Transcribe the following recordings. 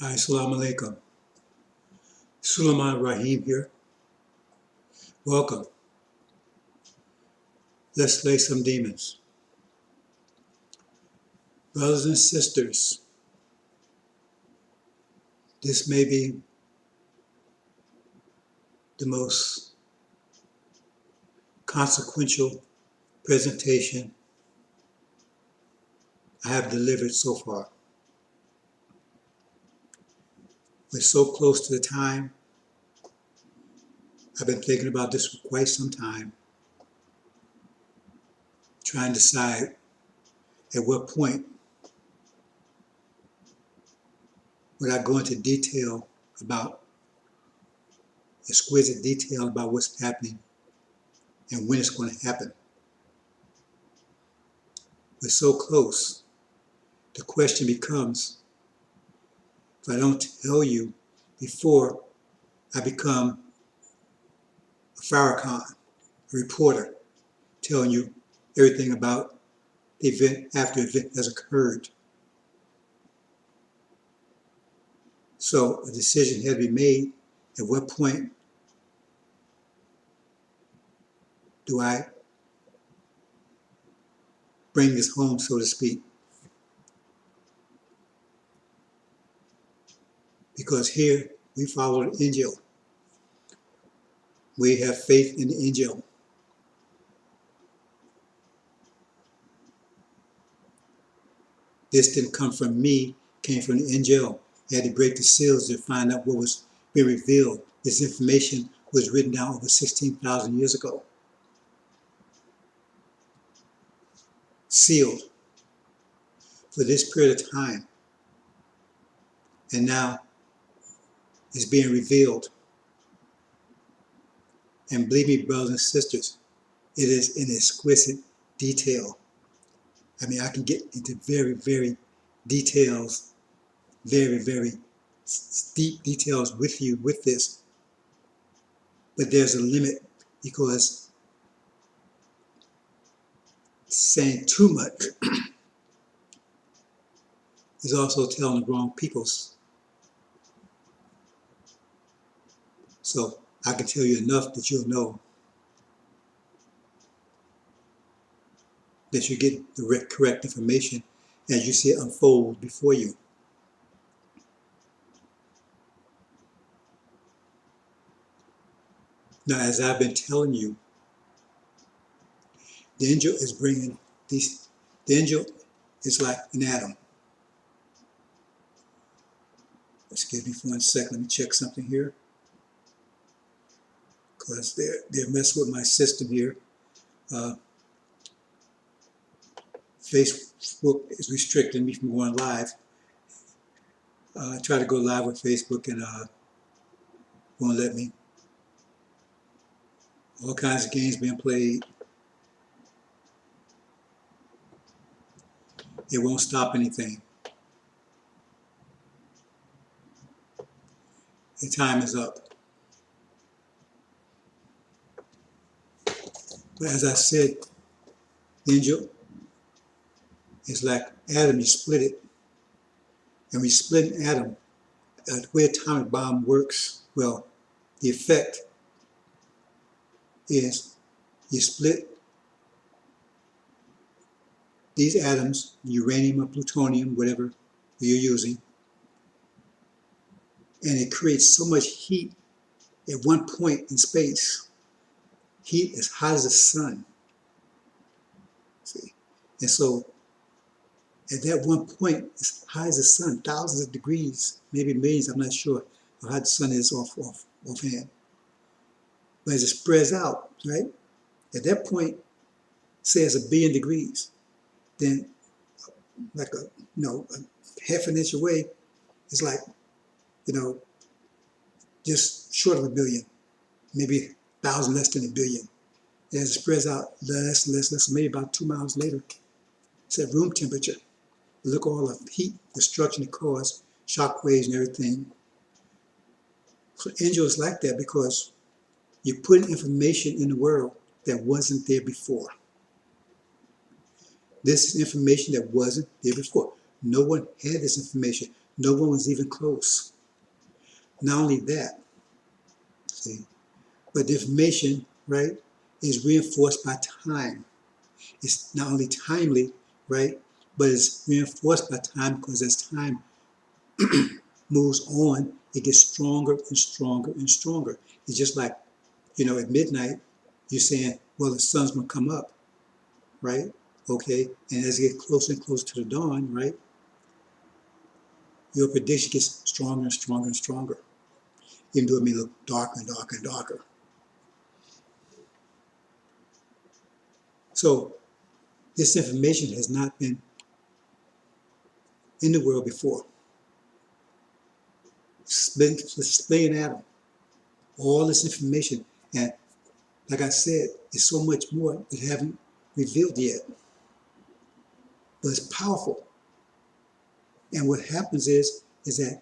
Hi, Assalamu alaikum. Raheem here. Welcome. Let's slay some demons. Brothers and sisters, this may be the most consequential presentation I have delivered so far. We're so close to the time. I've been thinking about this for quite some time, trying to decide at what point would I go into detail about, exquisite detail about what's happening and when it's going to happen. We're so close. The question becomes, if I don't tell you before I become a Farrakhan, a reporter, telling you everything about the event after the event has occurred. So a decision had to be made. At what point do I bring this home, so to speak? Because here we follow the Injil. We have faith in the Injil. This didn't come from me, came from the Injil. I had to break the seals to find out what was being revealed. This information was written down over 16,000 years ago. Sealed for this period of time. And now it's being revealed. And believe me, brothers and sisters, it is in exquisite detail. I mean, I can get into very, very details, very, very deep details with you with this. But there's a limit, because saying too much is also telling the wrong peoples. So I can tell you enough that you'll know, that you get the correct information as you see it unfold before you. Now, as I've been telling you, the angel is bringing these. The angel is like an atom. Excuse me for 1 second. Let me check something here, because they're messing with my system here. Facebook is restricting me from going live. I try to go live with Facebook and won't let me. All kinds of games being played. It won't stop anything. The time is up. But as I said, the angel is like atom. You split it. And we split an atom. The way atomic bomb works, well, the effect is you split these atoms, uranium or plutonium, whatever you're using, and it creates so much heat at one point in space. Heat as hot as the sun. See? And so at that one point, as high as the sun, thousands of degrees, maybe millions, I'm not sure how hot the sun is offhand. But as it spreads out, right? At that point, say it's 1 billion degrees, then like a half an inch away, it's like, just short of 1 billion, maybe 1,000 less than 1 billion. And as it spreads out, less, maybe about 2 miles later, it's at room temperature. Look at all the heat, destruction it caused, shock waves and everything. So angel is like that, because you put information in the world that wasn't there before. This is information that wasn't there before. No one had this information. No one was even close. Not only that, see, but the information, right, is reinforced by time. It's not only timely, right, but it's reinforced by time because as time moves on, it gets stronger and stronger and stronger. It's just like, at midnight, you're saying, well, the sun's going to come up, right? Okay, and as it gets closer and closer to the dawn, right, your prediction gets stronger and stronger and stronger, even though it may look darker and darker and darker. So this information has not been in the world before. It's been displaying at them. All this information, and like I said, it's so much more that haven't revealed yet. But it's powerful. And what happens is that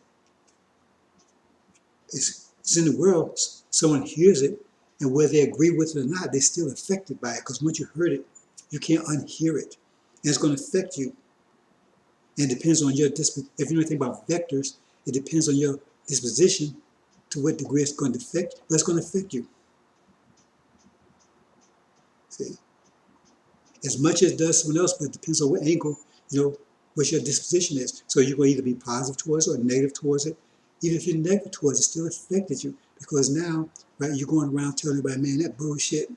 it's in the world, someone hears it, and whether they agree with it or not, they're still affected by it. Because once you heard it, you can't unhear it. And it's going to affect you. And it depends on your disposition. If you know anything about vectors, it depends on your disposition to what degree it's going to affect, but it's going to affect you. See? As much as it does someone else, but it depends on what angle, what your disposition is. So you're going to either be positive towards it or negative towards it. Even if you're negative towards it, it still affected you. Because now, right, you're going around telling everybody, man, that bullshit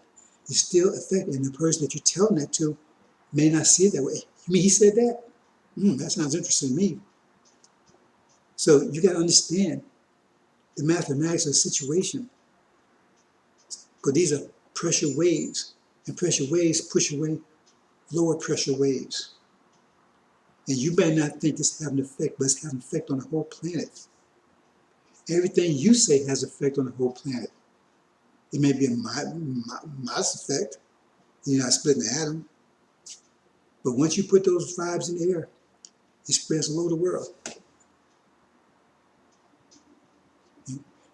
is still affected. And the person that you're telling that to may not see it that way. You mean he said that? That sounds interesting to me. So you got to understand the mathematics of the situation. Because these are pressure waves. And pressure waves push away lower pressure waves. And you may not think this has an effect, but it's having an effect on the whole planet. Everything you say has an effect on the whole planet. It may be a modest effect. You're not splitting the atom. But once you put those vibes in the air, it spreads all over the world.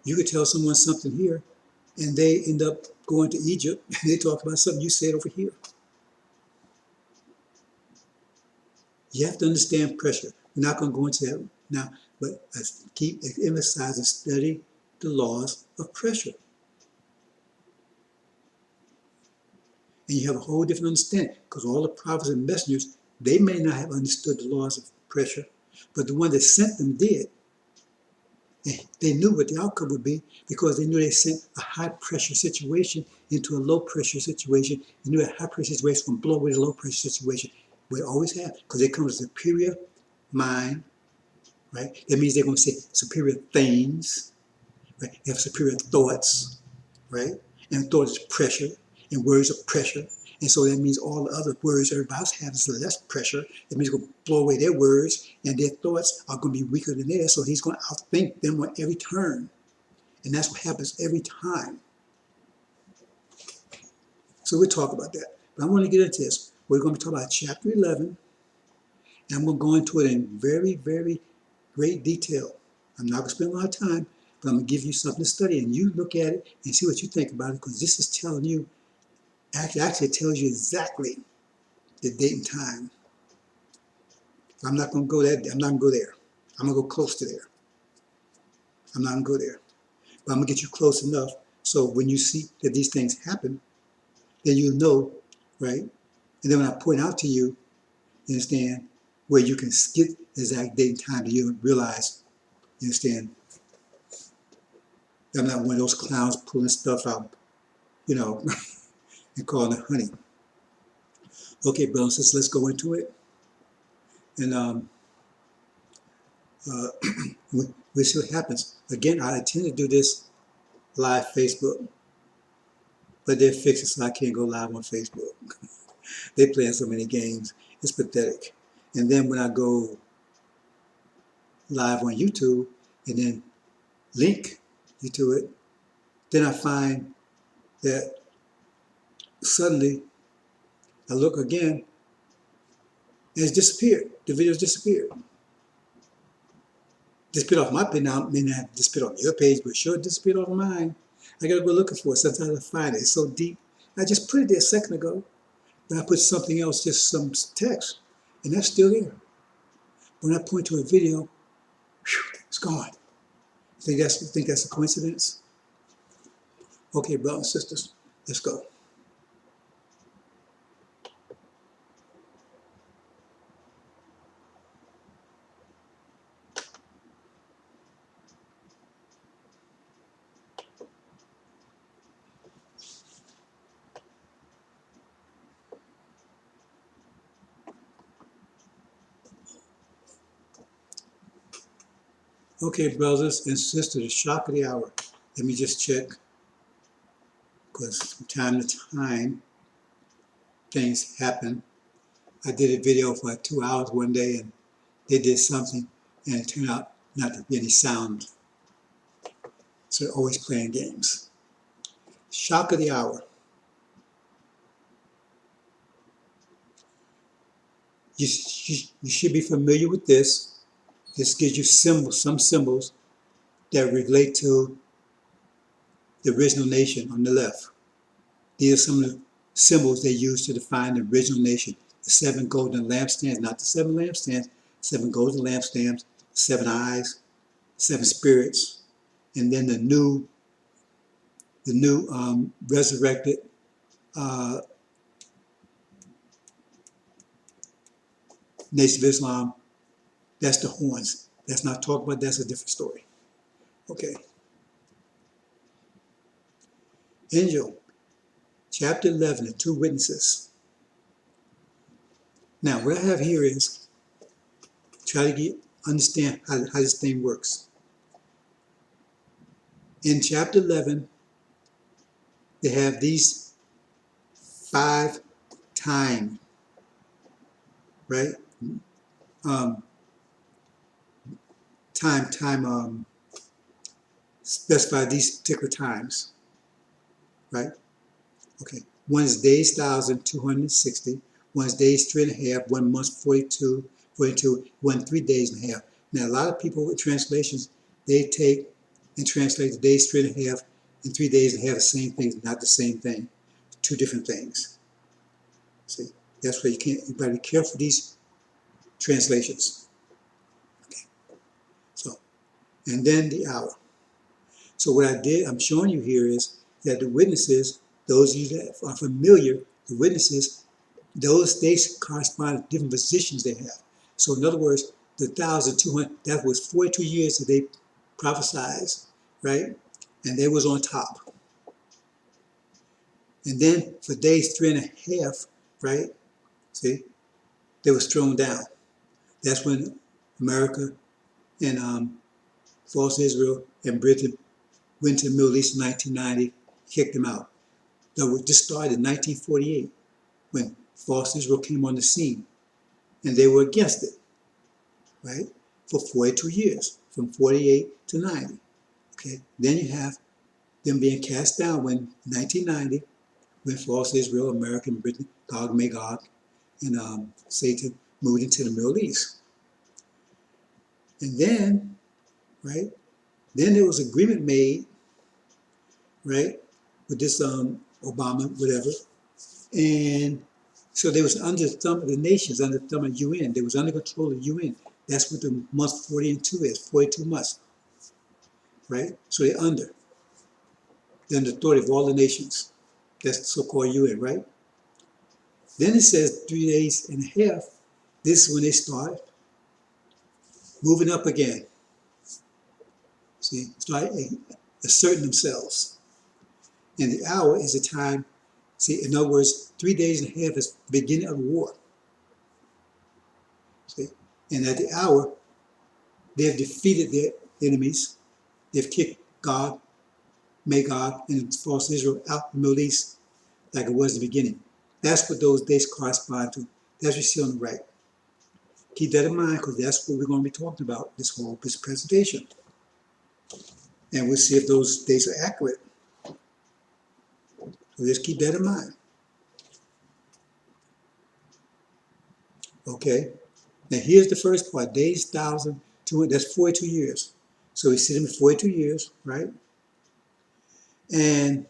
You could tell someone something here, and they end up going to Egypt, and they talk about something you said over here. You have to understand pressure. We're not going to go into that now, but I keep emphasizing study the laws of pressure. And you have a whole different understanding, because all the prophets and messengers, they may not have understood the laws of pressure, but the one that sent them did. And they knew what the outcome would be, because they knew they sent a high pressure situation into a low pressure situation. They knew a high pressure situation was going to blow away the low pressure situation. We always have, because they come with a superior mind, right? That means they're going to say superior things, right? They have superior thoughts, right? And thoughts is pressure, and words are pressure. And so that means all the other words everybody else has is less pressure. That means he's going to blow away their words, and their thoughts are going to be weaker than theirs. So he's going to outthink them on every turn. And that's what happens every time. So we'll talk about that. But I want to get into this. We're going to be talking about chapter 11. And I'm going to go into it in very, very great detail. I'm not going to spend a lot of time, but I'm going to give you something to study. And you look at it and see what you think about it, because this is telling you, actually it tells you exactly the date and time. I'm not going to go there. I'm not going to go there. I'm going to go close to there. I'm not going to go there. But I'm going to get you close enough so when you see that these things happen, then you'll know, right? And then when I point out to you, you understand, where you can skip the exact date and time that you realize, you understand, I'm not one of those clowns pulling stuff out, and calling it honey. Okay, brothers and sisters, let's go into it. And we'll see what happens. Again, I intend to do this live Facebook, but they're fixing so I can't go live on Facebook. They're playing so many games. It's pathetic. And then when I go live on YouTube and then link you to it, then I find that suddenly I look again and it's disappeared. The video's disappeared. Disappeared off my page. Now, it may not have disappeared on your page, but sure disappeared off of mine. I gotta go looking for it. Sometimes I find it. It's so deep. I just put it there a second ago. Then I put something else, just some text, and that's still there. When I point to a video, Whew, it's gone. Think that's a coincidence? Okay, brothers and sisters, let's go. Okay, brothers and sisters, the shock of the hour. Let me just check, because from time to time, things happen. I did a video for 2 hours one day, and they did something, and it turned out not to be any sound. So they're always playing games. Shock of the hour. You should be familiar with this. This gives you some symbols that relate to the original nation on the left. These are some of the symbols they used to define the original nation. The 7 golden lampstands, not the 7 lampstands, 7 golden lampstands, 7 eyes, 7 spirits, and then the new resurrected Nation of Islam. That's the horns. That's not talked about. That's a different story. Okay. Angel, chapter 11, the 2 witnesses. Now, what I have here is try to understand how this thing works. In chapter 11, they have these 5 time, right? Specify these particular times, right? Okay. One is days 1,260. One is days 3.5. 1 month 42. 1 3.5 days. Now, a lot of people with translations, they take and translate the days 3.5 and 3.5 the same thing, not the same thing. 2 different things. See, that's why you gotta be careful with these translations. Okay. So, and then the hour. So what I'm showing you here is that the witnesses, those of you that are familiar, the witnesses, they correspond to different positions they have. So in other words, the 1,200, that was 42 years that they prophesied, right? And they was on top. And then for days 3.5, right? See, they was thrown down. That's when America and false Israel and Britain went to the Middle East in 1990, kicked them out. This started in 1948 when false Israel came on the scene, and they were against it, right? For 42 years, from 48 to 90. Okay, then you have them being cast down when 1990, when false Israel, America, and Britain, Gog, Magog, and Satan moved into the Middle East. And then, right, then there was agreement made, right, with this Obama, whatever, and so they was under the thumb of the nations, under the thumb of UN. They was under control of UN. That's what the month 42 is, 42 months, right? So they're under. They're under the authority of all the nations. That's the so-called UN, right? Then it says 3.5 days. This is when they start moving up again. See, start asserting themselves. And the hour is the time. See, in other words, 3.5 days is the beginning of the war. See, and at the hour, they have defeated their enemies. They've kicked Gog, Magog, and false Israel out of the Middle East like it was in the beginning. That's what those days correspond to. That's what you see on the right. Keep that in mind, because that's what we're going to be talking about this presentation. And we'll see if those dates are accurate. So just keep that in mind. Okay. Now here's the first part. Days 1,200. That's 42 years. So we see them in 42 years, right? And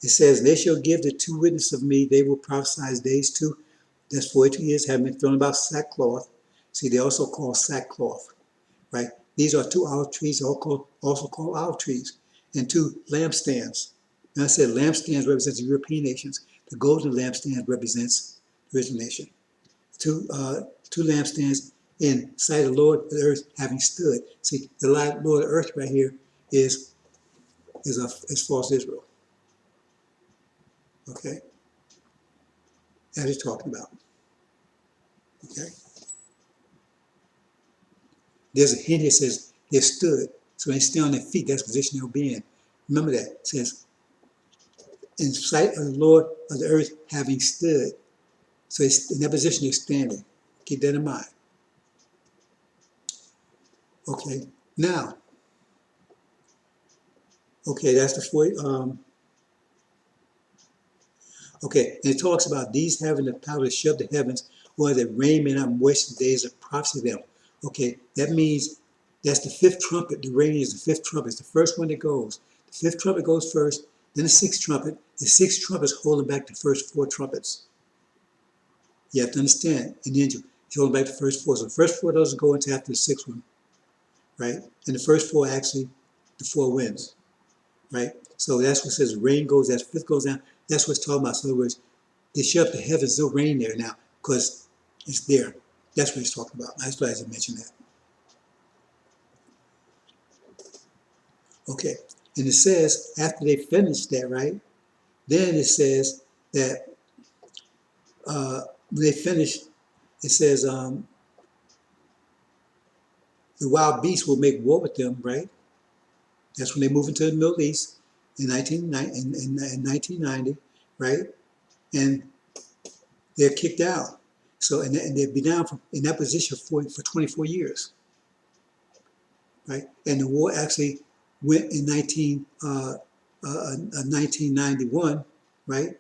it says, they shall give the 2 witnesses of me. They will prophesy days 2. That's 42 years, having been thrown about sackcloth. See, they also call sackcloth. right? These are two olive trees, also called olive trees, and two lampstands. And I said lampstands represents the European nations. The golden lampstand represents the original nation. Two lampstands in sight of the Lord of the earth having stood. See, the Lord of the earth right here is false Israel. Okay, that he's talking about. Okay, there's a hint that says they stood. So when they stay on their feet, that's the position they'll be in. Remember that. It says, in sight of the Lord of the earth having stood. So it's in that position they're standing. Keep that in mind. Okay, now, okay, that's the 40. Okay, and it talks about these having the power to shut the heavens, or that rain may not moisten the days of prophecy of them. Okay, that means that's the fifth trumpet. The rain is the fifth trumpet. It's the first one that goes. The fifth trumpet goes first, then the sixth trumpet. The sixth trumpet is holding back the first four trumpets. You have to understand, in the angel, he's holding back the first four. So the first four doesn't go until after the sixth one, right? And the first four are actually the four winds, right? So that's what says rain goes, that fifth goes down. That's what it's talking about. So in other words, they shut up the heavens, no rain there now, because it's there. That's what he's talking about. That's why I mentioned that. Okay, and it says, after they finish that, right, then it says that when they finish, it says the wild beasts will make war with them, right? That's when they move into the Middle East in 1990, right? And they're kicked out. So, and they've been down in that position for 24 years, right? And the war actually went in 1991, right?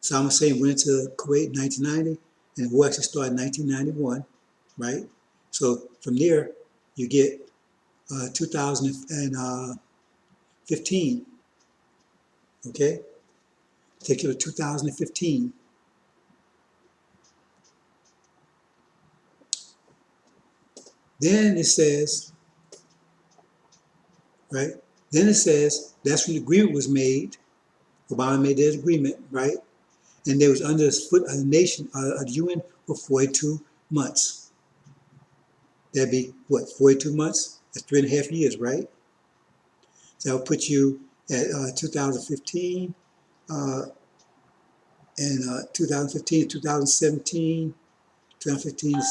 Saddam Hussein went into Kuwait in 1990, and the war actually started in 1991, right? So from there, you get 2015, okay? Take you to 2015. Then it says, right? Then it says that's when the agreement was made. Obama made that agreement, right? And they was under the foot of the nation, of the UN for 42 months. That'd be what, 42 months? That's 3.5 years, right? So that would put you at 2015, and 2015, 2017, 2015.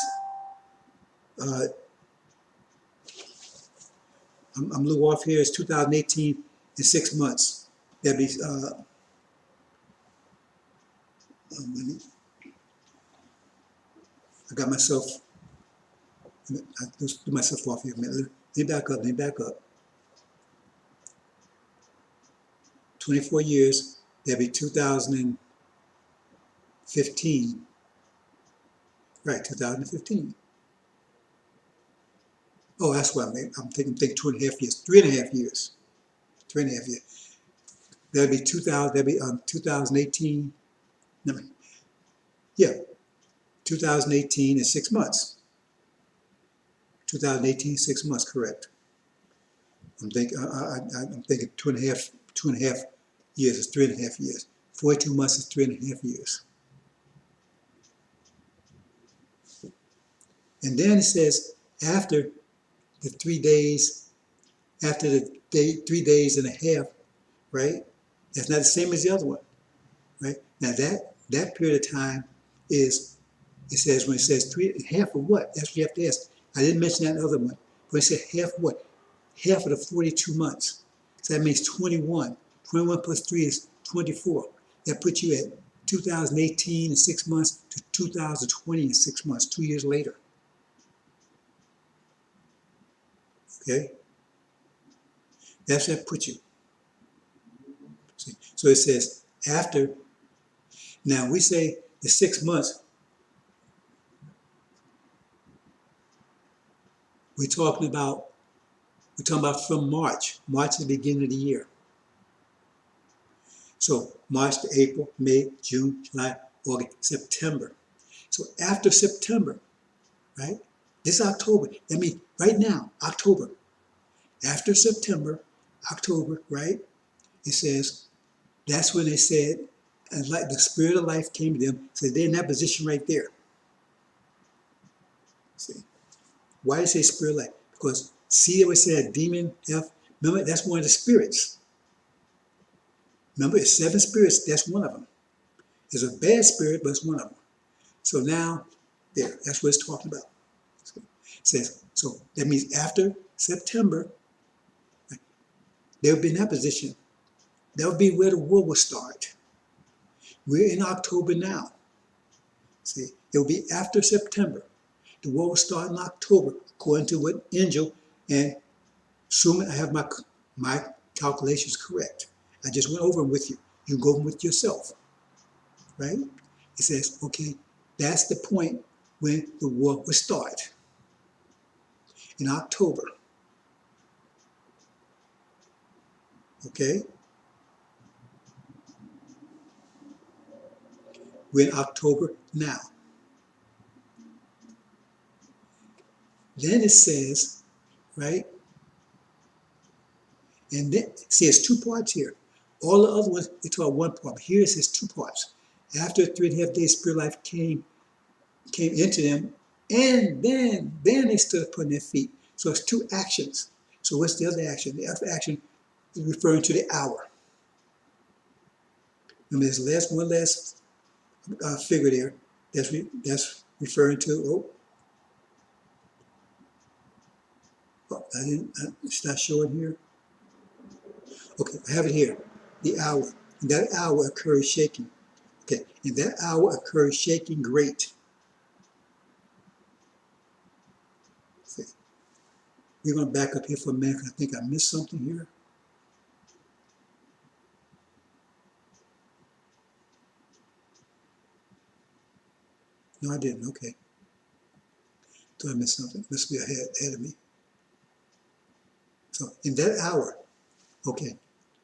I'm a little off here. It's 2018 in 6 months. That'd be. I got myself. I just do myself off here a minute. Let me back up. Let me back up. 24 years. That'd be 2015. Right, 2015. Oh, that's what I'm thinking 2.5 years. 3.5 years. 3.5 years. That'd be 2000. That'd be 2018. No, yeah, 2018 and 6 months. 2018, 6 months, correct. I'm thinking 2.5 years is 3.5 years. 42 months is 3.5 years. And then it says after the 3 days, after the 3 days and a half, right? That's not the same as the other one, right? Now that period of time is, it says when it says half of what? That's what you have to ask. I didn't mention that other one, but it said half of what? Half of the 42 months. So that means 21. 21 plus 3 is 24. That puts you at 2018 in 6 months to 2020 in 6 months, 2 years later. Okay? That's what that puts you. See? So it says after, now we say the 6 months, we're talking about from March. March is the beginning of the year. So March to April, May, June, July, August, September. So after September, right, This October, I mean, right now, October, after September, October, right? It says, that's when they said, and like the spirit of life came to them, so they're in that position right there. See, why do they say spirit of life? Because see, it was said demon, remember, that's one of the spirits. Remember, it's 7 spirits, that's one of them. It's a bad spirit, but it's one of them. So now, there, that's what it's talking about. So it says, so that means after September, right, they'll be in that position. That'll be where the war will start. We're in October now. See, it will be after September. The war will start in October, according to what Angel, and assuming I have my calculations correct. I just went over them with you. You go over them with yourself, right? It says, okay, that's the point when the war will start, in October. Okay? We're in October now. Then it says, right? And then, see, it's 2 parts here. All the other ones, they talk 1 part, but here it says 2 parts. After 3.5 days, spirit life came into them, and then they stood up on their feet. So it's 2 actions. So what's the other action? The other action is referring to the hour. Remember, there's one last figure there that's referring to, it's not showing here. Okay, I have it here. The hour. And that hour occurs shaking. Okay, and that hour occurs shaking great. Okay. We're going to back up here for a minute because I think I missed something here. No, I didn't. Okay. So I missed something. Must be ahead of me. So in that hour, okay,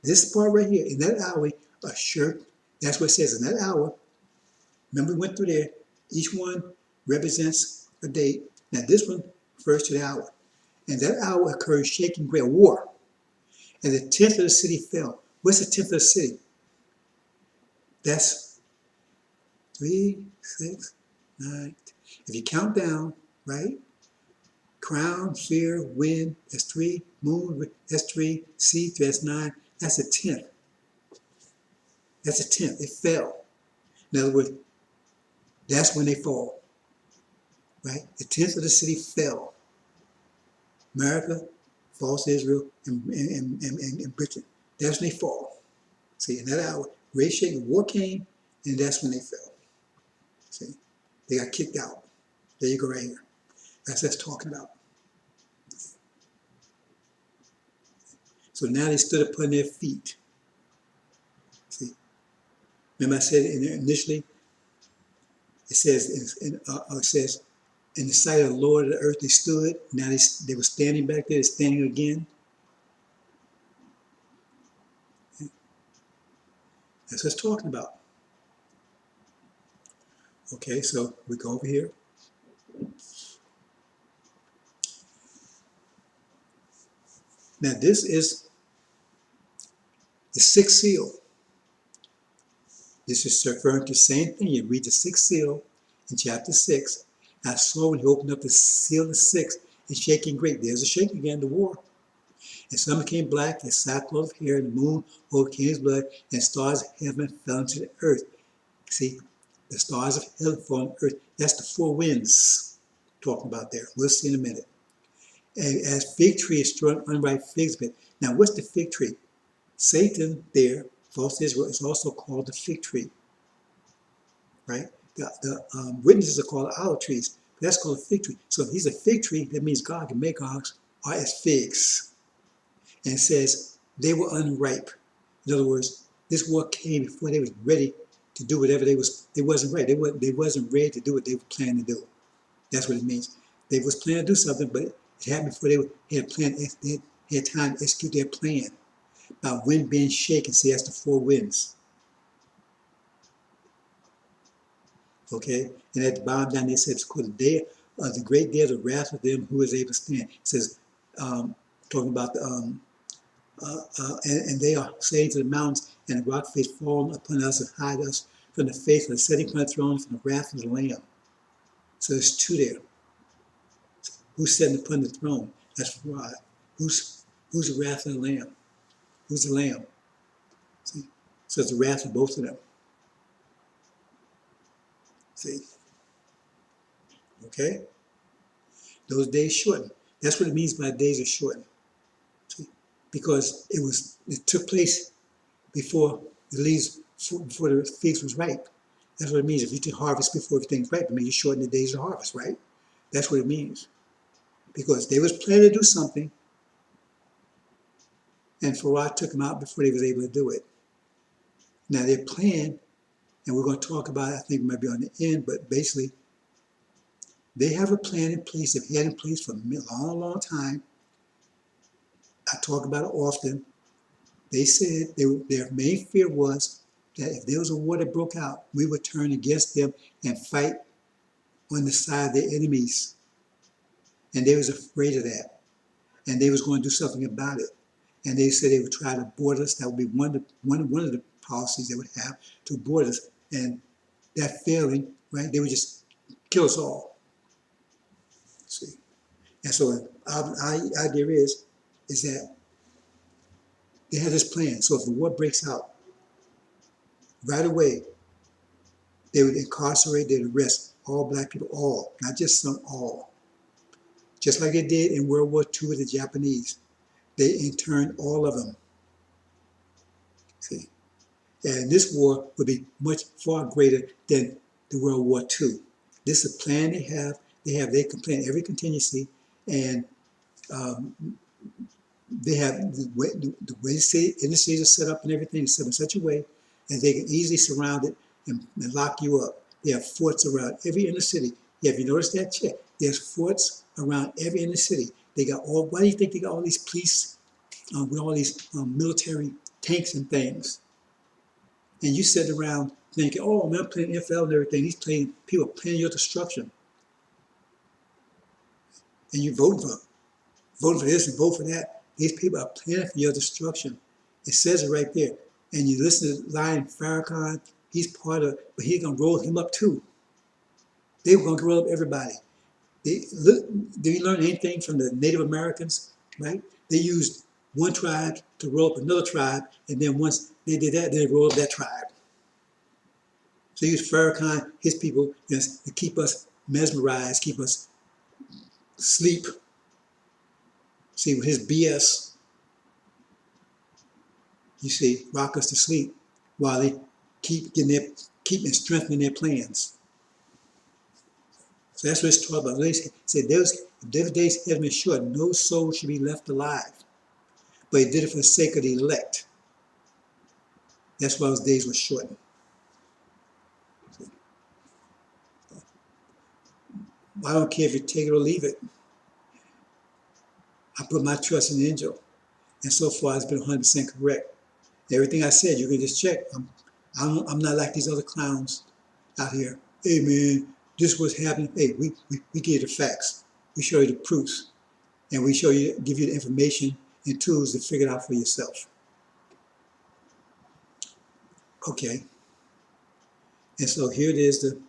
this part right here, in that hour, a shirt, that's what it says. In that hour, remember we went through there, each one represents a date. Now this one refers to the hour. And that hour occurred shaking great war. And the 10th of the city fell. What's the 10th of the city? That's 3, 6, 9. If you count down, right? Crown, fear, wind, that's 3. Moon, that's 3. Sea, that's 9. That's the 10th. That's the 10th. It fell. In other words, that's when they fall. Right? The 10th of the city fell. America, false Israel, and Britain. That's when they fall. See, in that hour, great shaking, war came, and that's when they fell. See, they got kicked out. There you go, right here. That's what that's talking about. So now they stood upon their feet. See, remember I said initially, it says, it says, in the sight of the Lord of the earth they stood. Now they were standing back there, they're standing again. That's what it's talking about. Okay, so we go over here. Now this is the 6th seal. This is referring to the same thing. You read the 6th seal in chapter 6. I saw when he opened up the seal of the 6th, it's shaking great. There's a shaking again, the war. And sun became black, and sackcloth of hair, and the moon overcame his blood, and stars of heaven fell into the earth. See, the stars of heaven fall on the earth. That's the 4 winds talking about there. We'll see in a minute. And as fig tree is strung unripe figs with. Now, what's the fig tree? Satan there, false Israel, is also called the fig tree. Right? The witnesses are called olive trees. That's called a fig tree. So if he's a fig tree, that means God can make ours are as figs. And it says they were unripe. In other words, this war came before they was ready to do whatever they wasn't right. They wasn't ready to do what they were planning to do. That's what it means. They was planning to do something, but it happened before they had planned. They had time to execute their plan. About wind being shaken. See, that's the 4 winds. Okay, and at the bottom down there says it's called the day the great day of the wrath of them who is able to stand. It says, talking about the, and they are saying to the mountains and the rock face fallen upon us and hide us from the face of the setting upon the throne, from the wrath of the Lamb. So there's two there. Who's sitting upon the throne? That's why. Who's the wrath of the Lamb? Who's the Lamb? See? So it's the wrath of both of them. See? Okay? Those days shortened. That's what it means by days are shortened. See? Because it took place before the leaves, before the figs was ripe. That's what it means. If you can harvest before everything's ripe, it means you shorten the days of harvest, right? That's what it means. Because they was planning to do something, and Pharaoh took them out before they was able to do it. Now their plan, and we're going to talk about it, I think it might be on the end, but basically, they have a plan in place. They've had in place for a long, long time. I talk about it often. They said their main fear was that if there was a war that broke out, we would turn against them and fight on the side of their enemies. And they was afraid of that. And they was going to do something about it. And they said they would try to board us. That would be one of the policies they would have, to board us. And that failing, right, they would just kill us all. See? And so our idea is that they have this plan. So if the war breaks out, right away, they would incarcerate, they would arrest all black people, all, not just some, all. Just like they did in World War II with the Japanese. They interned all of them. See? And this war would be much far greater than the World War II. This is a plan they have. They can plan every contingency, and they have the way the cities are set up and everything is set in such a way that they can easily surround it and lock you up. They have forts around every inner city. Yeah, if you notice that, check. There's forts around every inner city. They got all. Why do you think they got all these police with all these military tanks and things? And you sit around thinking, "Oh, man, I'm playing NFL and everything." These people planning your destruction, and you vote for this and vote for that. These people are planning for your destruction. It says it right there. And you listen to Lion Farrakhan, he's part of, but he's gonna roll him up too. They were gonna roll up everybody. Did you learn anything from the Native Americans, right? They used one tribe to roll up another tribe, and then once they did that, they rolled up that tribe. So he used Farrakhan, his people, to keep us mesmerized, keep us asleep. See, with his BS, you see, rock us to sleep while they keep strengthening their plans. So that's what it's talking about. They said those days have been short. No soul should be left alive. But he did it for the sake of the elect. That's why those days were shortened. I don't care if you take it or leave it. I put my trust in the angel. And so far it's been 100% correct. Everything I said, you can just check. I'm not like these other clowns out here. Hey man, this was happening. Hey, we give you the facts. We show you the proofs. And we give you the information and tools to figure it out for yourself. Okay. And so here it is, and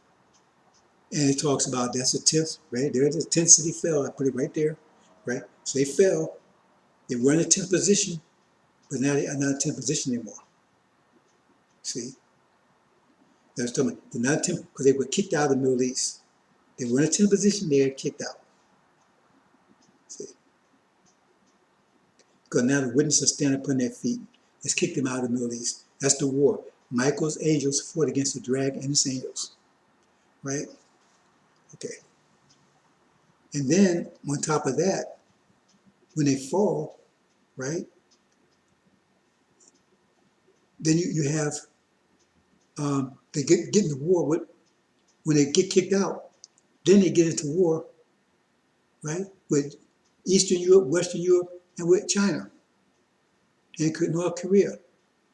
it talks about that's the 10th, right? There's the 10th city fell. I put it right there, right? So they fell. They were in the 10th position, but now they are not in the 10th position anymore. See? That's talking about they're not 10th because they were kicked out of the Middle East. They were in a 10th position, they are kicked out. See? Because now the witnesses stand up on their feet. Let's kick them out of the Middle East. That's the war. Michael's angels fought against the dragon and his angels. Right? Okay. And then, on top of that, when they fall, right, then you have, they get into war with, when they get kicked out, then they get into war, right, with Eastern Europe, Western Europe, and with China and North Korea.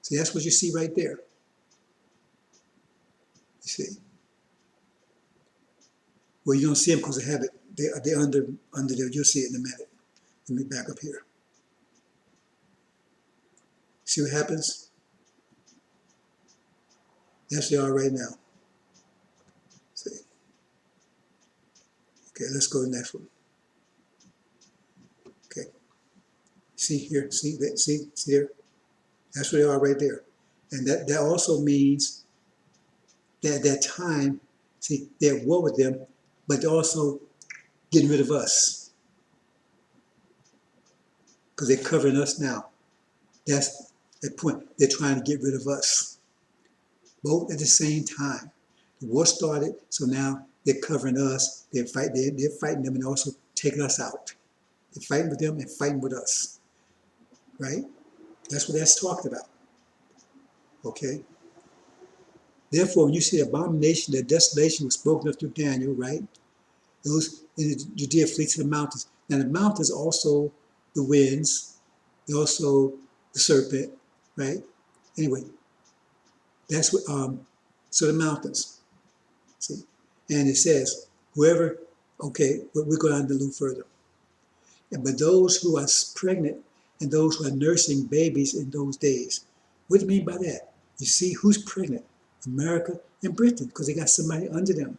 See, that's what you see right there. You see. Well, you don't see them because they have it they're under there. You'll see it in a minute. Let me back up here. See what happens? That's where they are right now. See. Okay, let's go to the next one. Okay. See here, see that, see there? That's where they are right there. And that also means that at that time, see, they're at war with them, but they're also getting rid of us. Because they're covering us now. That's the point. They're trying to get rid of us. Both at the same time. The war started, so now they're covering us. They're fighting them and also taking us out. They're fighting with them and fighting with us. Right? That's what that's talking about. Okay? Therefore, when you see the abomination, the desolation was spoken of through Daniel, right? Those in the Judea flee to the mountains. Now the mountains also the winds, also the serpent, right? Anyway, that's what so the mountains. See? And it says, whoever, okay, but we're going to a little further. But those who are pregnant and those who are nursing babies in those days. What do you mean by that? You see, who's pregnant? America and Britain, because they got somebody under them.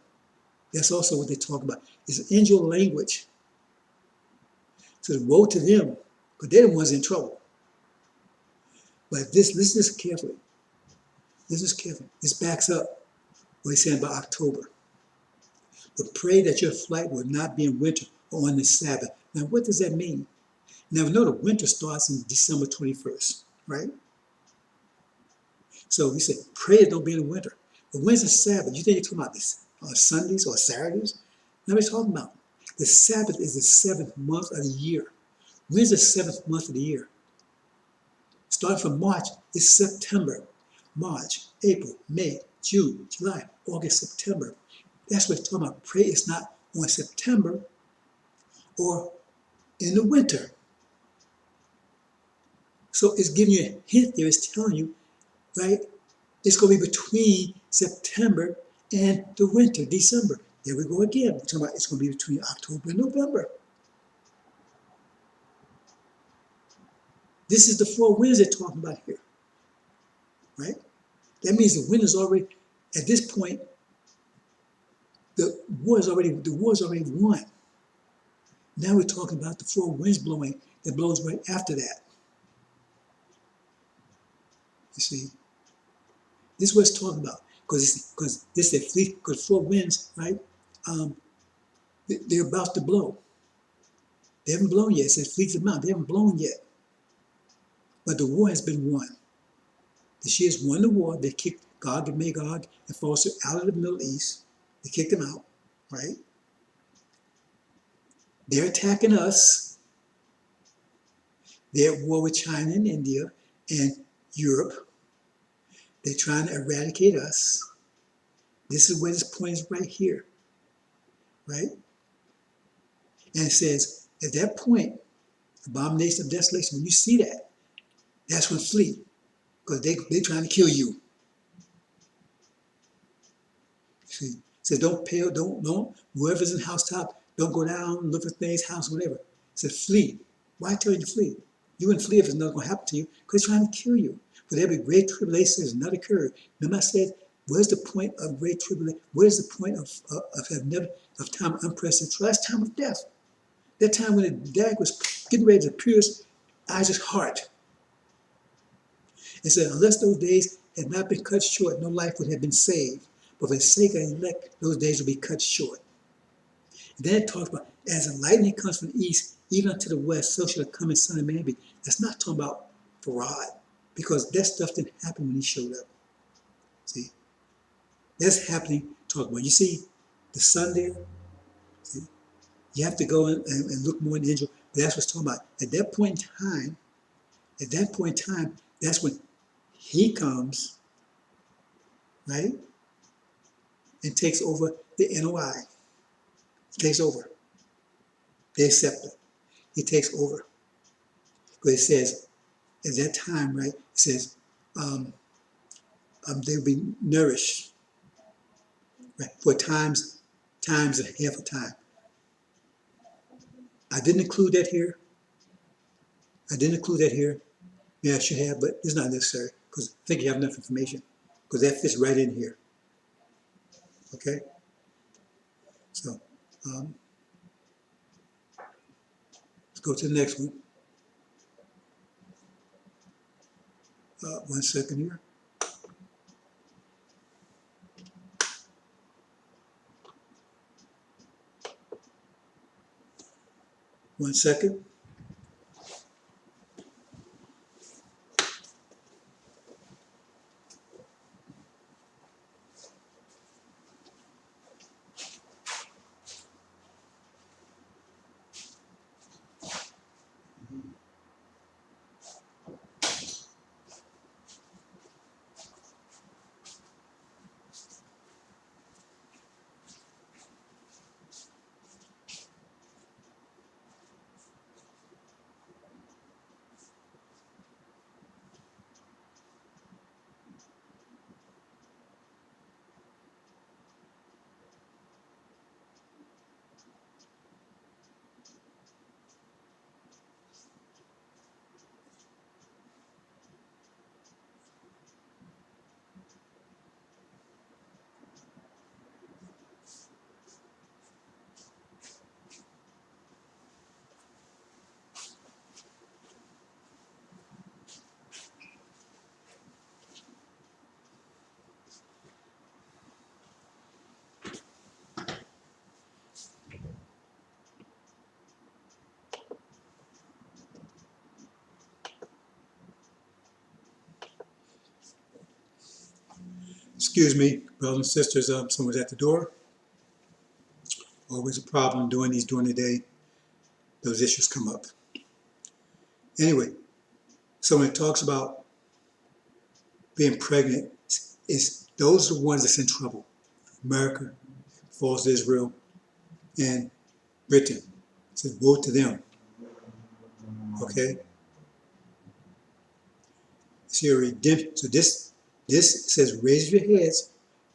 That's also what they talk about. It's angel language. So woe to them, because they're the ones in trouble. But this, listen carefully. Listen carefully. This backs up what he's saying about October. But pray that your flight will not be in winter or on the Sabbath. Now, what does that mean? Now, we know the winter starts in December 21st, right? So we say, pray it don't be in the winter. But when's the Sabbath? You think you're talking about this on Sundays or Saturdays? Now we're talking about the Sabbath is the 7th month of the year. When's the 7th month of the year? Starting from March, it's September. March, April, May, June, July, August, September. That's what it's talking about. Pray it's not on September or in the winter. So it's giving you a hint there. It's telling you, right? It's going to be between September and the winter, December. There we go again. We're talking about it's going to be between October and November. This is the 4 winds they're talking about here, right? That means the wind is already, at this point, the war is already won. Now we're talking about the 4 winds blowing that blows right after that. You see, this is what it's talking about because this is fleet because 4 winds, right? They're about to blow. They haven't blown yet. It says fleets of the mountain. They haven't blown yet, but the war has been won. The Shias won the war. They kicked Gog and Magog and Foster out of the Middle East. They kicked them out, right? They're attacking us. They're at war with China and India and Europe. They're trying to eradicate us. This is where this point is right here, right? And it says, at that point, abomination of desolation, when you see that, that's when flee, because they're trying to kill you. See, it says don't pay, don't, whoever's in the housetop, don't go down, look for things, house, whatever. It says flee. Why tell you to flee? You wouldn't flee if it's not going to happen to you, because they're trying to kill you. For there be great tribulation has not occurred. Remember I said, where's the point of great tribulation? What is the point of time of unprecedented trial? That's time of death. That time when the dag was getting ready to pierce Isaac's heart. It said, unless those days had not been cut short, no life would have been saved. But for the sake of the elect, those days will be cut short. And then it talks about, as the lightning comes from the east, even unto the west, so shall the coming Son of Man be. That's not talking about Farad, because that stuff didn't happen when he showed up. See? That's happening, talk about. You see the sun there? See? You have to go and look more in the angel. But that's what it's talking about. At that point in time, that's when he comes, right? And takes over the NOI. He takes over. They accept it. He takes over. But it says, at that time, right, it says, they'll be nourished, right, for times and half a time. I didn't include that here. I didn't include that here. Yeah, I should have, but it's not necessary because I think you have enough information because that fits right in here. Okay? So let's go to the next one. 1 second here. One second. Excuse me, brothers and sisters. Someone's at the door. Always a problem doing these during the day. Those issues come up. Anyway, so when it talks about being pregnant, those are the ones that's in trouble. America, falls to Israel, and Britain. So woe to them. Okay? So your redemption. So this says, raise your heads,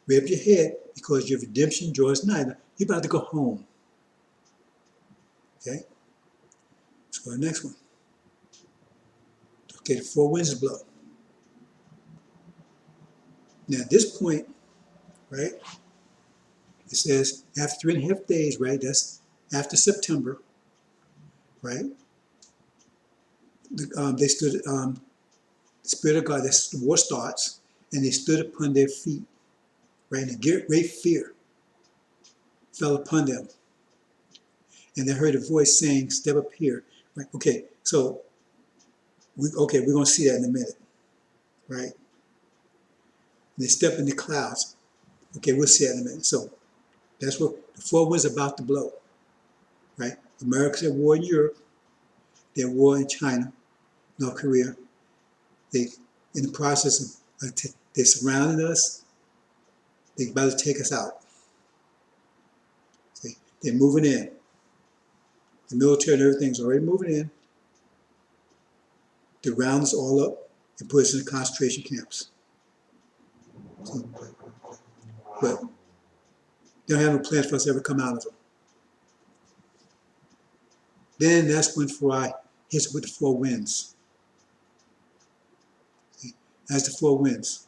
raise your head, because your redemption draws nigh. Now, you're about to go home. Okay? Let's go to the next one. Okay, the four winds blow. Now at this point, right, it says after 3.5 days, right, that's after September, right, they stood, the Spirit of God, the war starts, and they stood upon their feet, right, and a great fear fell upon them. And they heard a voice saying, step up here, right, okay, so, we're going to see that in a minute, right, and they step in the clouds, okay, we'll see that in a minute. So, that's what the four winds are about to blow, right? America's at war in Europe, they're at war in China, North Korea. They, in the process of, they're surrounding us, they're about to take us out. See, they're moving in. The military and everything's already moving in. They round us all up and put us in the concentration camps. See? But they don't have no plans for us to ever come out of them. Then that's when Farai hits with the four winds. See? That's the four winds.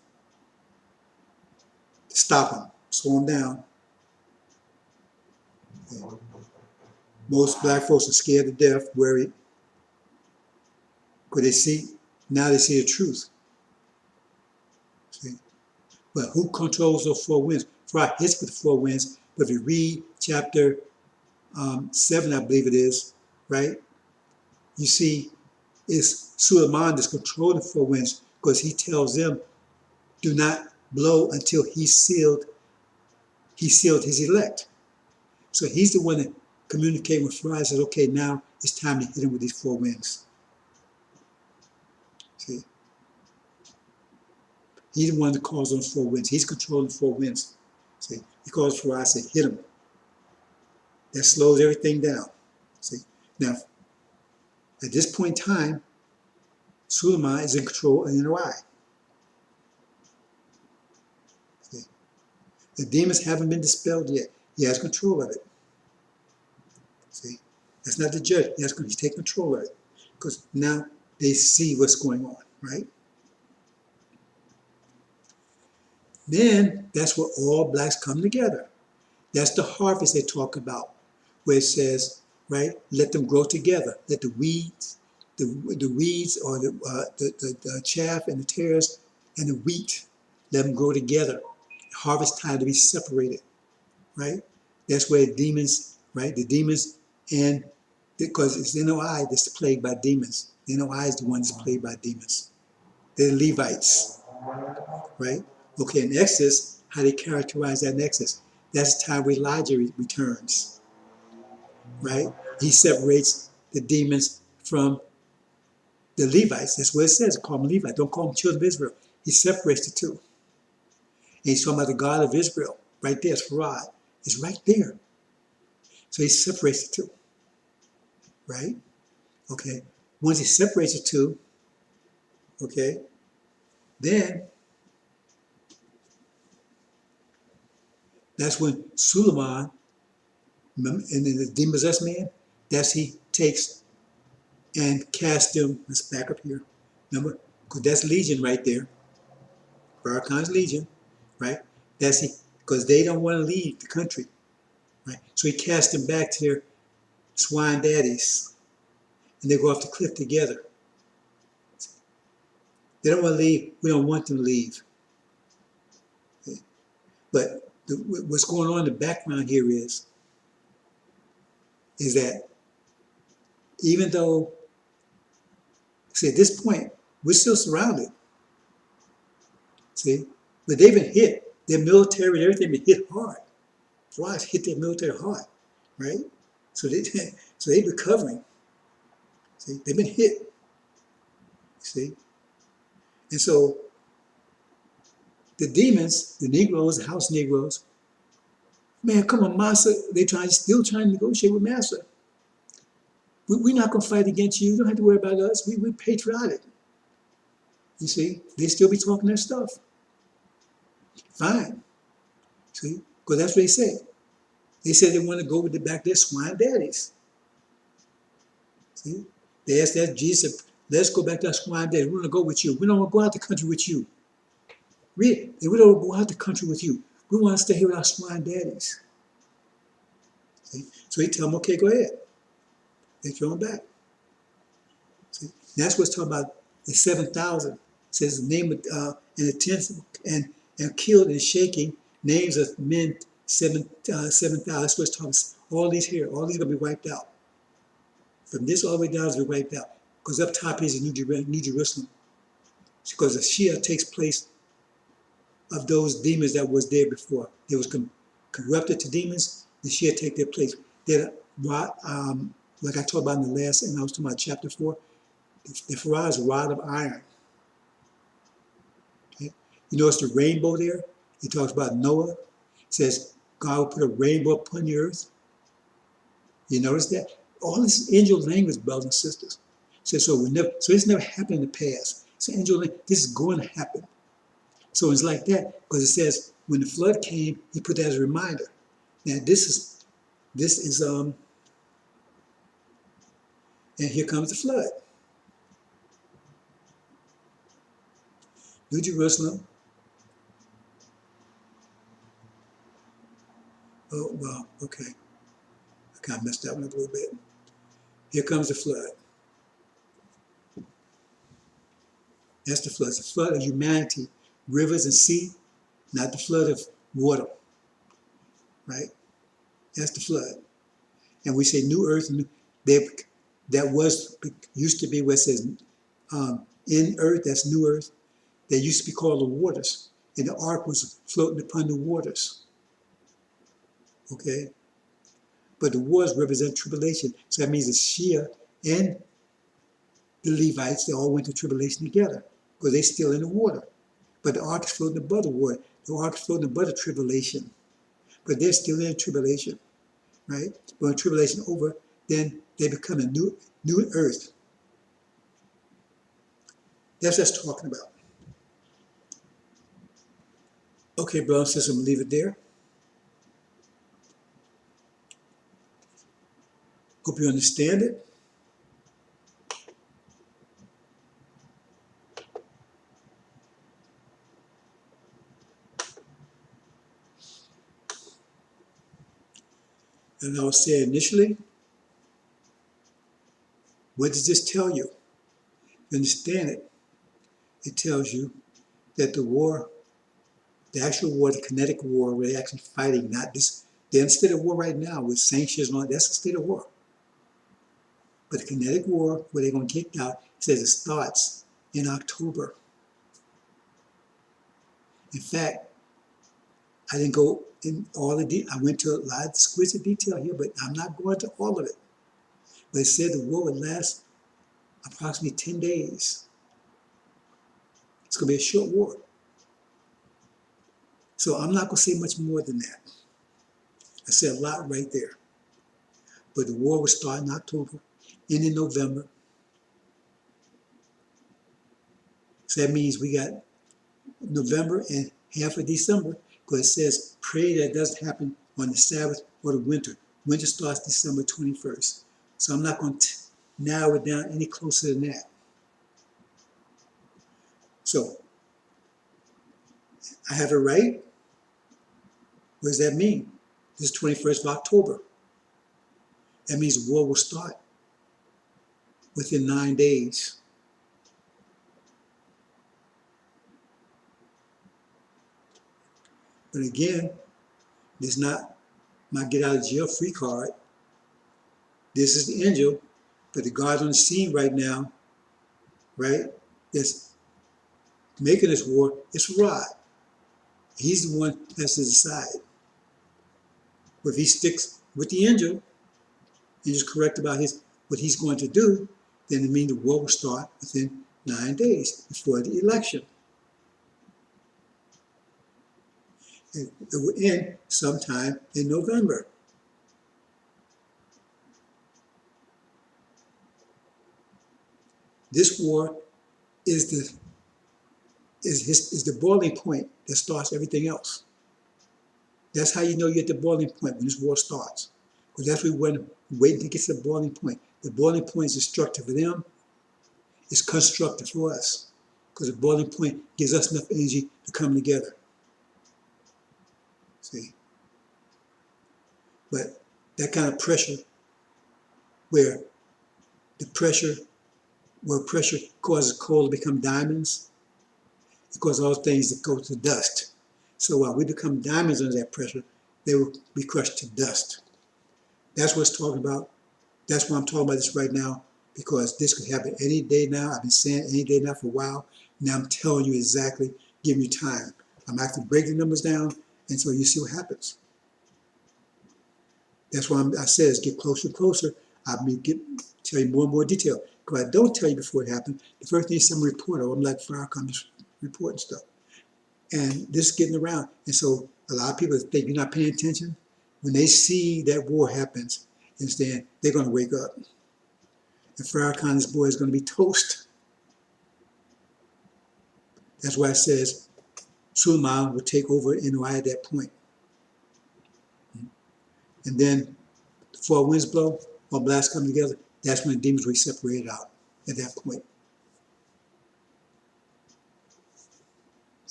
To stop them, slow them down. See? Most black folks are scared to death, worried, because now they see the truth. See? But who controls those four winds? Farai hits with the four winds, but if you read chapter 7, I believe it is, right? You see, it's Suleiman that's controlling the four winds because he tells them, do not blow until he sealed his elect. So he's the one that communicates with Farai and says, okay, now it's time to hit him with these four winds. See? He's the one that calls those four winds. He's controlling the four winds. See? He calls Farai and says, hit him. That slows everything down. See? Now, at this point in time, Suleiman is in control of NOI. See? The demons haven't been dispelled yet. He has control of it. See? That's not the judge. That's going to take control of it. Because now they see what's going on, right? Then that's where all blacks come together. That's the harvest they talk about, where it says, right, let them grow together. Let the weeds, the weeds or the chaff and the tares and the wheat, let them grow together. Harvest time to be separated, right? That's where demons, right? The demons, and because it's the NOI that's plagued by demons. The NOI is the one that's plagued by demons. They're the Levites, right? Okay, in Exodus, how they characterize that in Exodus? That's the time where Elijah returns, right? He separates the demons from the Levites. That's what it says. Call them Levites. Don't call them children of Israel. He separates the two. And he's talking about the God of Israel. Right there, it's Farad. It's right there. So he separates the two, right? Okay. Once he separates the two, okay, then that's when Suleiman, and then the demon-possessed man, that's he takes and casts them. Let's back up here. Remember? Because that's Legion right there. Farrakhan's Legion, right? That's he, because they don't want to leave the country, right? So he casts them back to their swine daddies, and they go off the cliff together. They don't want to leave. We don't want them to leave. But what's going on in the background here is that even though, see, at this point, we're still surrounded, see, but they've been hit. Their military and everything been hit hard. Flies hit their military hard, right? So they're recovering. See, they've been hit. See, and so the demons, the Negroes, the house Negroes, man, come on, Master, still trying to negotiate with Master. We're not going to fight against you. You don't have to worry about us. We're patriotic. You see, they still be talking their stuff. Fine. See, because that's what they say. They said they want to go with back their swine daddies. See, they asked that Jesus, let's go back to our swine daddies. We want to go with you. We don't want to go out the country with you. Really, we don't want to go out the country with you. We want to stay here with our swine daddies. See? So he tell them, okay, go ahead. They throw them back. See? That's what's talking about the 7,000. It says the name of, and the tenth, and killed and shaking names of men 7,000. That's what's talking about. All these here, all these are going to be wiped out. From this all the way down is going to be wiped out. Because up top is the New Jerusalem. Because the Shia takes place of those demons that was there before. They was corrupted to demons. The Shia take their place. They're, like I talked about in the last, and I was talking about chapter 4, the Farah is a rod of iron. Okay? You notice the rainbow there? He talks about Noah. It says God will put a rainbow upon the earth. You notice that? All this angel language, brothers and sisters. So it's never happened in the past. So angel language, this is going to happen. So it's like that, because it says when the flood came, he put that as a reminder. Now this is and here comes the flood. New Jerusalem. Oh, well, okay. I kind of messed that one up a little bit. Here comes the flood. That's the flood. It's the flood of humanity, rivers and sea, not the flood of water, right? That's the flood. And we say new earth, used to be where it says in earth, that's new earth. That used to be called the waters. And the ark was floating upon the waters. Okay? But the waters represent tribulation. So that means the Shia and the Levites, they all went to tribulation together because they're still in the water. But the ark is floating above the water. The ark is floating above the tribulation. But they're still in tribulation, right? But when tribulation over, then they become a new earth. That's what that's talking about. Okay, brothers and sisters, I'm going to leave it there. Hope you understand it. And I was saying initially, what does this tell you? You understand it? It tells you that the war, the actual war, the kinetic war, where they're actually fighting, not this, they're in a state of war right now with sanctions and all, that's a state of war. But the kinetic war, where they're going to kick out, says it starts in October. In fact, I didn't go in all the detail. I went to a lot of exquisite detail here, but I'm not going to all of it. But it said the war would last approximately 10 days. It's going to be a short war. So I'm not going to say much more than that. I said a lot right there. But the war will start in October, end in November. So that means we got November and half of December, because it says pray that doesn't happen on the Sabbath or the winter. Winter starts December 21st. So I'm not going to narrow it down any closer than that. So I have it right. What does that mean? This is 21st of October. That means the war will start within 9 days. But again, this is not my get out of jail free card. This is the angel, but the God on the scene right now, right, that's making this war, it's Rod. He's the one that has to decide. But if he sticks with the angel and is correct about what he's going to do, then it means the war will start within 9 days before the election. And it will end sometime in November. This war is the boiling point that starts everything else. That's how you know you're at the boiling point when this war starts. Because that's what we're waiting to get to the boiling point. The boiling point is destructive for them. It's constructive for us. Because the boiling point gives us enough energy to come together. See? But that kind of pressure, where pressure causes coal to become diamonds, it causes all things that go to dust. So while we become diamonds under that pressure, they will be crushed to dust. That's what it's talking about. That's why I'm talking about this right now, because this could happen any day now. I've been saying any day now for a while. Now I'm telling you exactly, giving you time. I'm actually breaking the numbers down, and so you see what happens. That's why I said is get closer and closer. I'll tell you more and more detail. Because I don't tell you before it happened. The first thing is some report, or I'm like fire comes reporting stuff. And this is getting around. And so a lot of people think you're not paying attention. When they see that war happens, understand, they're going to wake up. And Farrakhan's boy is going to be toast. That's why it says Suleiman will take over NOI at that point. And then the four winds blow, all blasts come together. That's when the demons will be separated out at that point.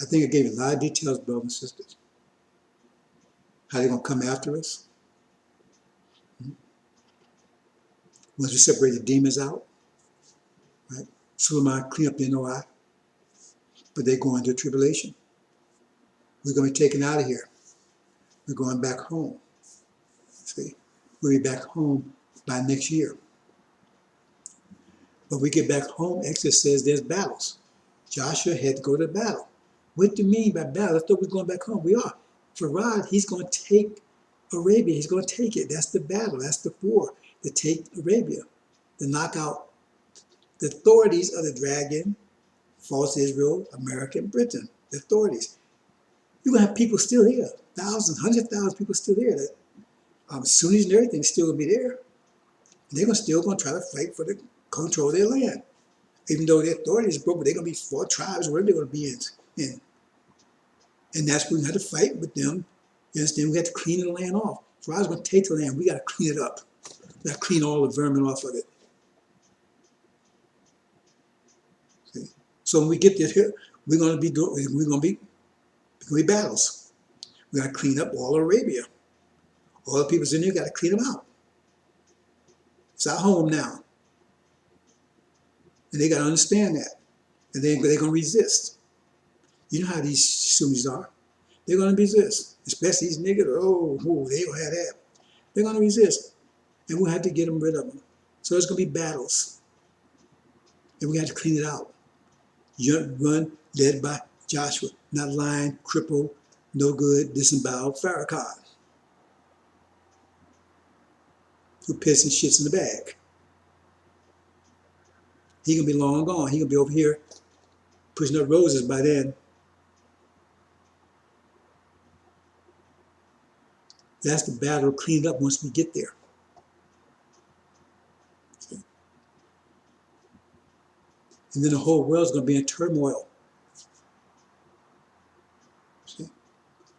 I think I gave you a lot of details, brothers and sisters. How they're going to come after us. Once we separate the demons out, right? Suleiman clean up the NOI, but they go into tribulation. We're going to be taken out of here. We're going back home. See, we'll be back home by next year. When we get back home, Exodus says there's battles. Joshua had to go to battle. What do you mean by battle? I thought we were going back home. We are. For Rod, he's going to take Arabia. He's going to take it. That's the battle. That's the war. To take Arabia. To knock out the authorities of the dragon, false Israel, America, and Britain. The authorities. You're going to have people still here. Thousands, hundreds of thousands of people still here. Sunnis and everything still going to be there. They're still going to try to fight for the control of their land. Even though the authorities broke, but they're going to be 4 tribes, whatever they're going to be in. And that's when we have to fight with them. You understand? We have to clean the land off. If I was going to take the land, we got to clean it up. That clean all the vermin off of it. See? So when we get this here, we're going to be battles. We got to clean up all Arabia. All the people's in there got to clean them out. It's our home now. And they got to understand that. And they're going to resist. You know how these Sunnis are. They're going to resist. Especially these niggas. Oh, they don't have that. They're going to resist. And we'll have to get them rid of them. So there's going to be battles. And we got to clean it out. Run, led by Joshua. Not lying, crippled, no good, disemboweled Farrakhan. Who piss and shits in the bag. He gonna be long gone. He gonna be over here pushing up roses by then. That's the battle cleaned up once we get there. Okay. And then the whole world's gonna be in turmoil. See?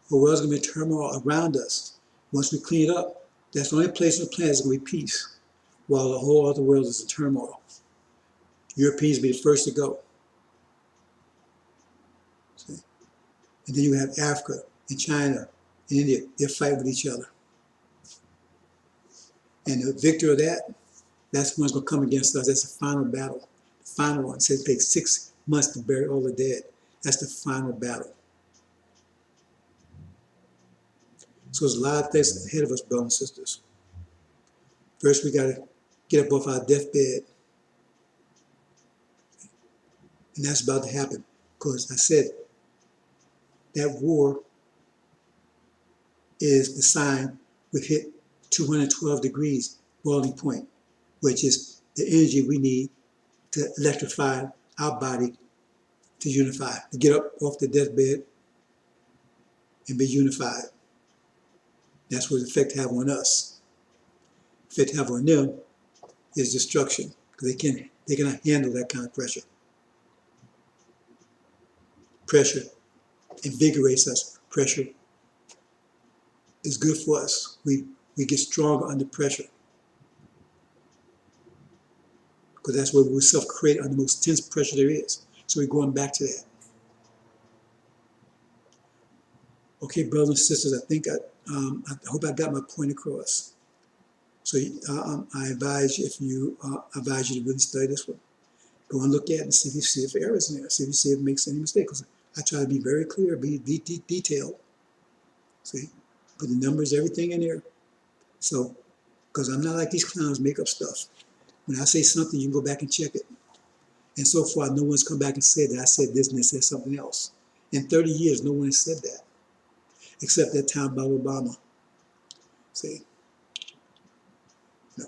The world's gonna be in turmoil around us. Once we clean it up, that's the only place on the planet that's gonna be peace, while the whole other world is in turmoil. Europeans will be the first to go. See? And then you have Africa and China and India. They're fighting with each other. And the victor of that, that's one's going to come against us. That's the final battle. The final one. It says it takes 6 months to bury all the dead. That's the final battle. So there's a lot of things ahead of us, brothers and sisters. First, we got to get up off our deathbed. And that's about to happen. Because I said, that war is the sign we've hit 212 degrees boiling point, which is the energy we need to electrify our body to unify, to get up off the deathbed and be unified. That's what the effect have on us. The effect have on them is destruction, because they cannot handle that kind of pressure. Pressure invigorates us. Pressure is good for us. We get stronger under pressure, because that's what we self-create under the most tense pressure there is. So we're going back to that. Okay, brothers and sisters, I think I hope I got my point across. So I advise you, I advise you to really study this one. Go and look at it and see if errors in there. See if it makes any mistakes. I try to be very clear, be detailed. See, put the numbers, everything in there. So, because I'm not like these clowns make up stuff. When I say something, you can go back and check it. And so far, no one's come back and said that I said this and they said something else. In 30 years, no one has said that, except that time by Obama. See, no.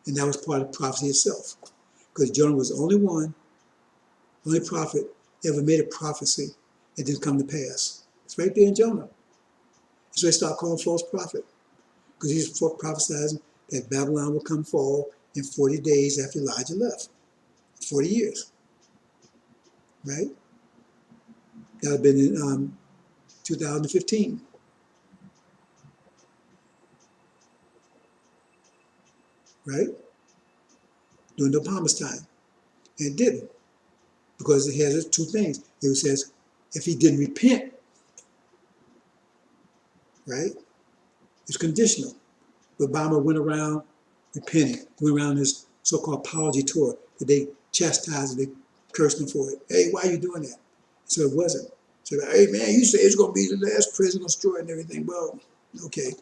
And that was part of prophecy itself, because Jonah was the only prophet ever made a prophecy that didn't come to pass. It's right there in Jonah. So they start calling false prophet, because he's prophesizing that Babylon will come fall in 40 days after Elijah left. 40 years, right? That would have been in 2015. Right? During Obama's time. And it didn't, because it has two things. It says, if he didn't repent, right? It's conditional. Obama went around repenting, went around his so-called apology tour, that they chastised him, they cursed him for it. Hey, why are you doing that? So it wasn't. So, hey man, you say it's going to be the last prison destroyed and everything. Well, okay.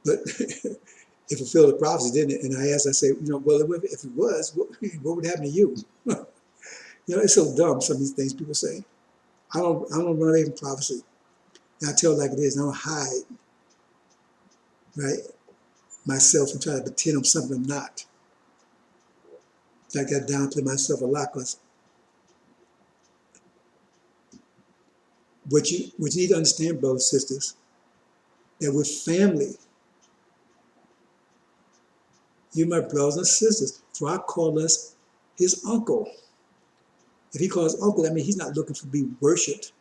But it fulfilled the prophecy, didn't it? And I say, well, if it was, what would happen to you? It's so dumb, some of these things people say. I don't run away from prophecy. And I tell it like it is, and I don't hide, right, myself and try to pretend I'm something I'm not. I got to downplay myself a lot, because what you need to understand, brothers and sisters, that with family, you're my brothers and sisters. For I call us his uncle. If he calls uncle, that means he's not looking to be worshipped.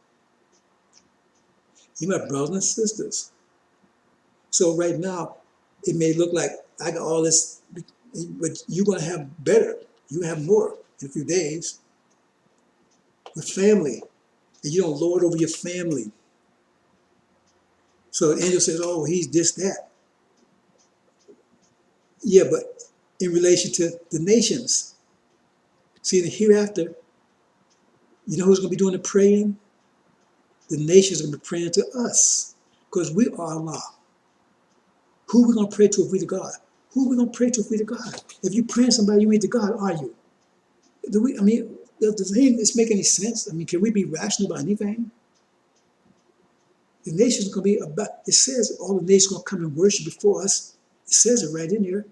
You my brothers and sisters. So right now, it may look like I got all this, but you're going to have better. You have more in a few days with family. And you don't lord over your family. So the angel says, oh, he's this, that. Yeah, but in relation to the nations. See, in the hereafter, you know who's going to be doing the praying? The nations are going to be praying to us because we are Allah. Who are we going to pray to if we to God? Who are we going to pray to if we to God? If you pray to somebody, you ain't to God, are you? Does this make any sense? I mean, can we be rational about anything? The nations are going to be about, it says all the nations are going to come and worship before us. It says it right in here.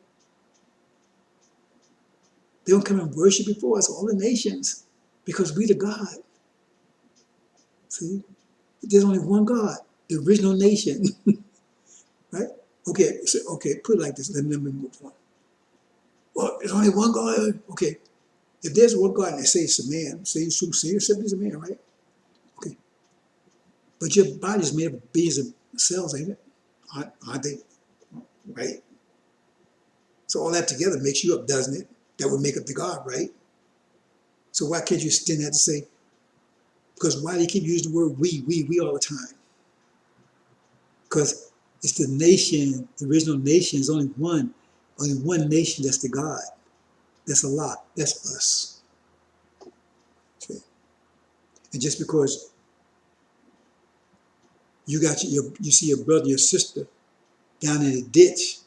They're going to come and worship before us, all the nations, because we the God. See? There's only one God, the original nation. Right? Okay, so, okay, put it like this. Let me move on. Well, there's only one God. Okay, if there's one God and they say it's a man, say it's a man, right? Okay, but your body's made up of billions of cells, ain't it? Aren't they? Right? So all that together makes you up, doesn't it? That would make up the God, right? So why can't you stand there to say, because why do you keep using the word we all the time? Because it's the nation, the original nation is only one nation that's the God. That's Allah. That's us. Okay. And just because you got you see your brother, your sister down in a ditch,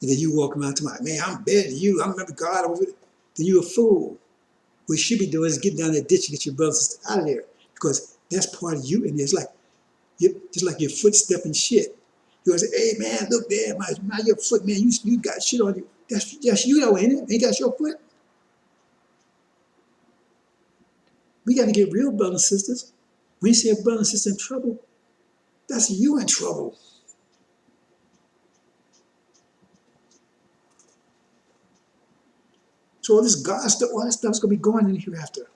and then you walk around to my man, I'm better than you. I remember God over it. Then you're a fool. What you should be doing is get down that ditch and get your brother and sister out of there, because that's part of you. And it's like just like your foot stepping shit. You gonna say, hey man, look there, my your foot, man, you got shit on you. That's you though, ain't it? Ain't that your foot? We got to get real, brothers and sisters. When you see a brother and sister in trouble, that's you in trouble. So all this God stuff, all that stuff's gonna be going in hereafter.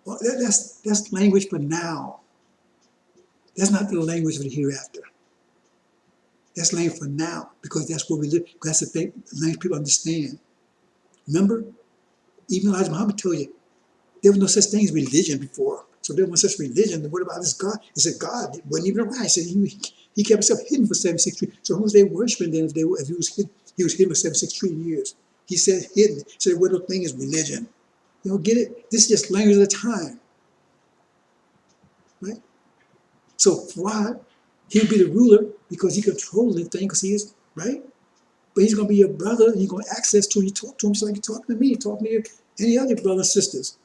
Well, that's language for now. That's not the language for the hereafter. That's language for now, because that's where we live. That's the thing, the language people understand. Remember, even Elijah Muhammad told you, there was no such thing as religion before. So there was no such religion. What about this God? He said God wasn't even around. He said he kept himself hidden for 76 trillion. So who was they worshiping then if he was hidden? He was hidden for 76 trillion years. He said hidden. He said what the thing is religion. You don't get it? This is just language of the time. Right? So why? He'll be the ruler because he controls the thing because he is, right? But he's going to be your brother and you're going to access to him. You talk to him just like you're talking to me. You talk to me, any other brothers and sisters.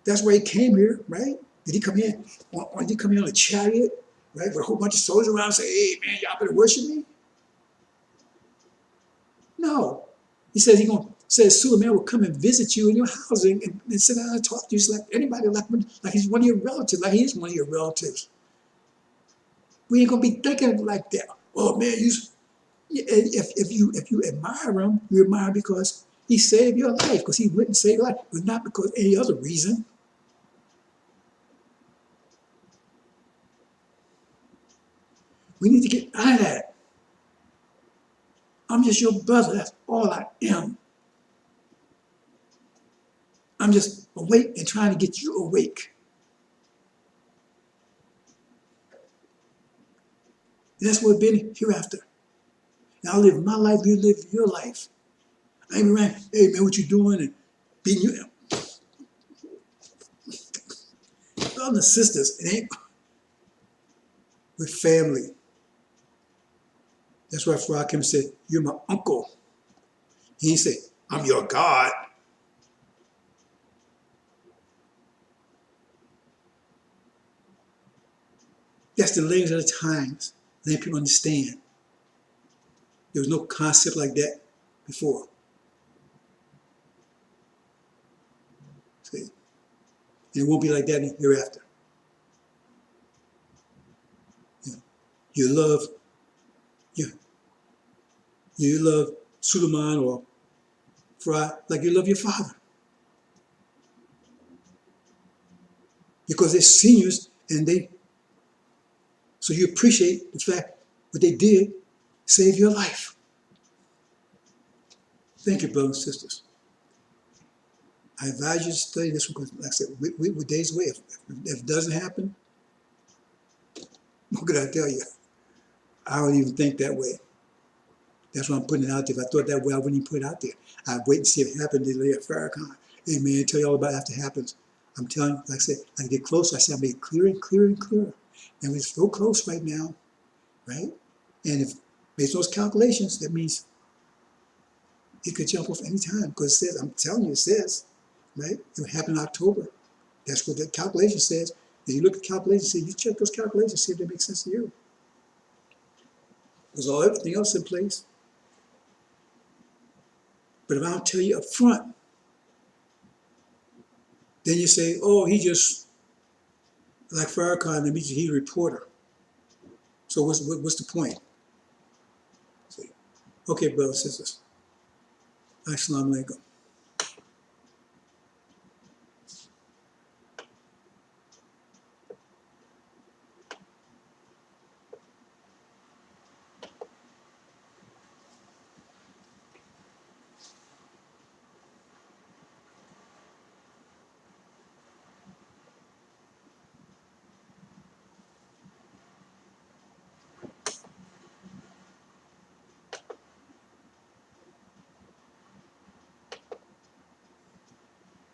That's why he came here, right? Did he come here? Did he come here on a chariot, right? With a whole bunch of soldiers around and say, hey, man, y'all better worship me? No. He says Suleiman will come and visit you in your house and sit down and talk to you just like anybody, like he's one of your relatives, like he is one of your relatives. We ain't going to be thinking like that. Oh, man, if you admire him, you admire him because he saved your life, because he went and saved your life, but not because any other reason. We need to get out of that. I'm just your brother. That's all I am. I'm just awake and trying to get you awake. And that's what we've been hereafter. And I'll live my life, you live your life. I ain't around, hey man, what you doing? And beating you. Brothers and sisters, it ain't with family. That's why Raheem said, you're my uncle. He didn't say, I'm your God. That's the language of the times. Let people understand. There was no concept like that before. See? And it won't be like that hereafter. You love you love Suleiman or Fry like you love your father. Because they're seniors and they So you appreciate the fact what they did saved your life. Thank you, brothers and sisters. I advise you to study this because, like I said, we're days away. If it doesn't happen, what could I tell you? I don't even think that way. That's why I'm putting it out there. If I thought that way, I wouldn't even put it out there. I'd wait and see if it happened delay at Farrakhan. Hey man, tell you all about it after it happens. I'm telling you, like I said, I get closer. I said I make it clearer and clearer and clearer. And we're so close right now, right? And if based on those calculations, that means it could jump off any time because it says, I'm telling you, it says, right? It will happen in October. That's what the calculation says. If you look at the calculations, you check those calculations, see if they make sense to you. There's all everything else in place. But if I don't tell you up front, then you say, oh, he just, like Farrakhan, that means he's a reporter. So what's the point? See? Okay, brothers and sisters. Assalamu alaikum.